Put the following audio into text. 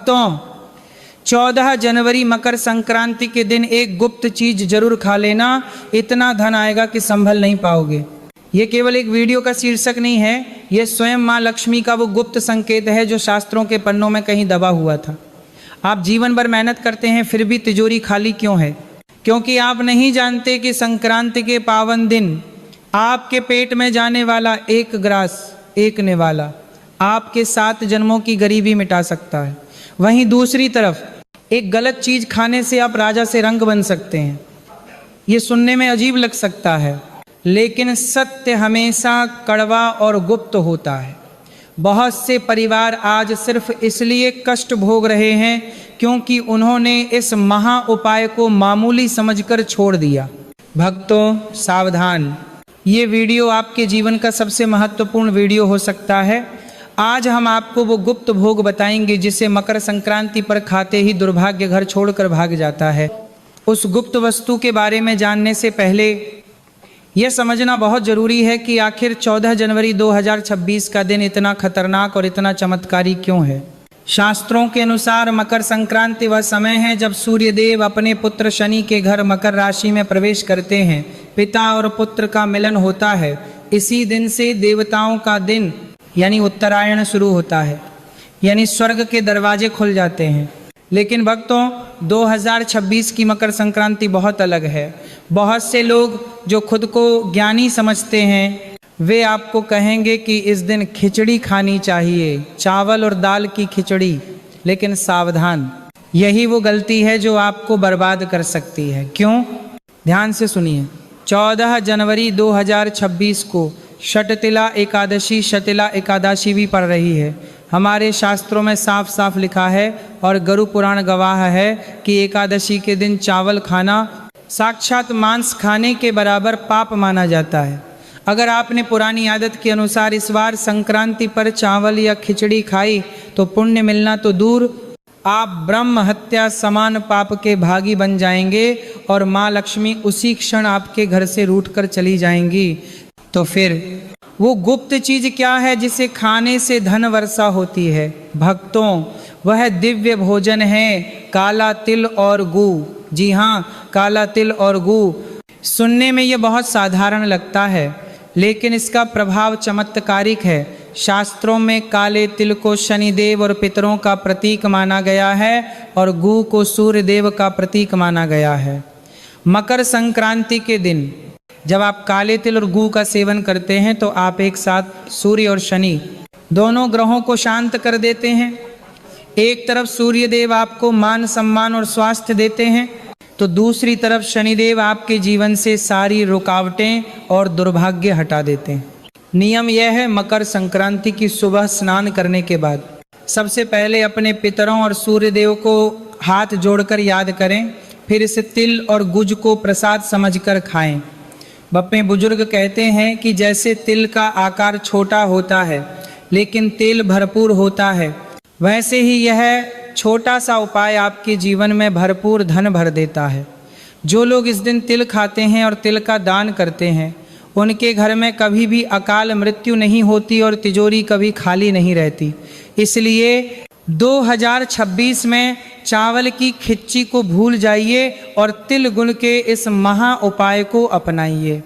भक्तों, 14 जनवरी मकर संक्रांति के दिन एक गुप्त चीज जरूर खा लेना, इतना धन आएगा कि संभल नहीं पाओगे। ये केवल एक वीडियो का शीर्षक नहीं है, ये स्वयं माँ लक्ष्मी का वो गुप्त संकेत है जो शास्त्रों के पन्नों में कहीं दबा हुआ था। आप जीवन भर मेहनत करते हैं फिर भी तिजोरी खाली क्यों है? क्योंकि आप नहीं जानते कि संक्रांति के पावन दिन आपके पेट में जाने वाला एक ग्रास, एक निवाला आपके 7 जन्मों की गरीबी मिटा सकता है। वहीं दूसरी तरफ एक गलत चीज खाने से आप राजा से रंग बन सकते हैं। ये सुनने में अजीब लग सकता है, लेकिन सत्य हमेशा कड़वा और गुप्त होता है। बहुत से परिवार आज सिर्फ इसलिए कष्ट भोग रहे हैं क्योंकि उन्होंने इस महा उपाय को मामूली समझकर छोड़ दिया। भक्तों सावधान, ये वीडियो आपके जीवन का सबसे महत्वपूर्ण वीडियो हो सकता है। आज हम आपको वो गुप्त भोग बताएंगे जिसे मकर संक्रांति पर खाते ही दुर्भाग्य घर छोड़कर भाग जाता है। उस गुप्त वस्तु के बारे में जानने से पहले यह समझना बहुत जरूरी है कि आखिर 14 जनवरी 2026 का दिन इतना खतरनाक और इतना चमत्कारी क्यों है। शास्त्रों के अनुसार मकर संक्रांति वह समय है जब सूर्य देव अपने पुत्र शनि के घर मकर राशि में प्रवेश करते हैं। पिता और पुत्र का मिलन होता है। इसी दिन से देवताओं का दिन यानी उत्तरायण शुरू होता है, यानी स्वर्ग के दरवाजे खुल जाते हैं। लेकिन भक्तों, 2026 की मकर संक्रांति बहुत अलग है। बहुत से लोग जो खुद को ज्ञानी समझते हैं वे आपको कहेंगे कि इस दिन खिचड़ी खानी चाहिए, चावल और दाल की खिचड़ी। लेकिन सावधान, यही वो गलती है जो आपको बर्बाद कर सकती है। क्यों? ध्यान से सुनिए। 14 जनवरी 2026 को शटतिला एकादशी, शतिला एकादशी भी पड़ रही है। हमारे शास्त्रों में साफ साफ लिखा है और गरु पुराण गवाह है कि एकादशी के दिन चावल खाना साक्षात मांस खाने के बराबर पाप माना जाता है। अगर आपने पुरानी आदत के अनुसार इस बार संक्रांति पर चावल या खिचड़ी खाई तो पुण्य मिलना तो दूर, आप ब्रह्म हत्या समान पाप के भागी बन जाएंगे और माँ लक्ष्मी उसी क्षण आपके घर से रूठकर चली जाएंगी। तो फिर वो गुप्त चीज क्या है जिसे खाने से धन वर्षा होती है? भक्तों, वह दिव्य भोजन है काला तिल और गू। जी हाँ, काला तिल और गू। सुनने में ये बहुत साधारण लगता है, लेकिन इसका प्रभाव चमत्कारिक है। शास्त्रों में काले तिल को शनिदेव और पितरों का प्रतीक माना गया है और गू को सूर्य देव का प्रतीक माना गया है। मकर संक्रांति के दिन जब आप काले तिल और गू का सेवन करते हैं तो आप एक साथ सूर्य और शनि दोनों ग्रहों को शांत कर देते हैं। एक तरफ सूर्य देव आपको मान सम्मान और स्वास्थ्य देते हैं, तो दूसरी तरफ शनिदेव आपके जीवन से सारी रुकावटें और दुर्भाग्य हटा देते हैं। नियम यह है, मकर संक्रांति की सुबह स्नान करने के बाद सबसे पहले अपने पितरों और सूर्य देव को हाथ जोड़कर याद करें, फिर इस तिल और गुज को प्रसाद समझकर खाएं। बप्पे बुजुर्ग कहते हैं कि जैसे तिल का आकार छोटा होता है लेकिन तेल भरपूर होता है, वैसे ही यह छोटा सा उपाय आपके जीवन में भरपूर धन भर देता है। जो लोग इस दिन तिल खाते हैं और तिल का दान करते हैं उनके घर में कभी भी अकाल मृत्यु नहीं होती और तिजोरी कभी खाली नहीं रहती। इसलिए 2026 में चावल की खिचड़ी को भूल जाइए और तिल गुण के इस महा उपाय को अपनाइए।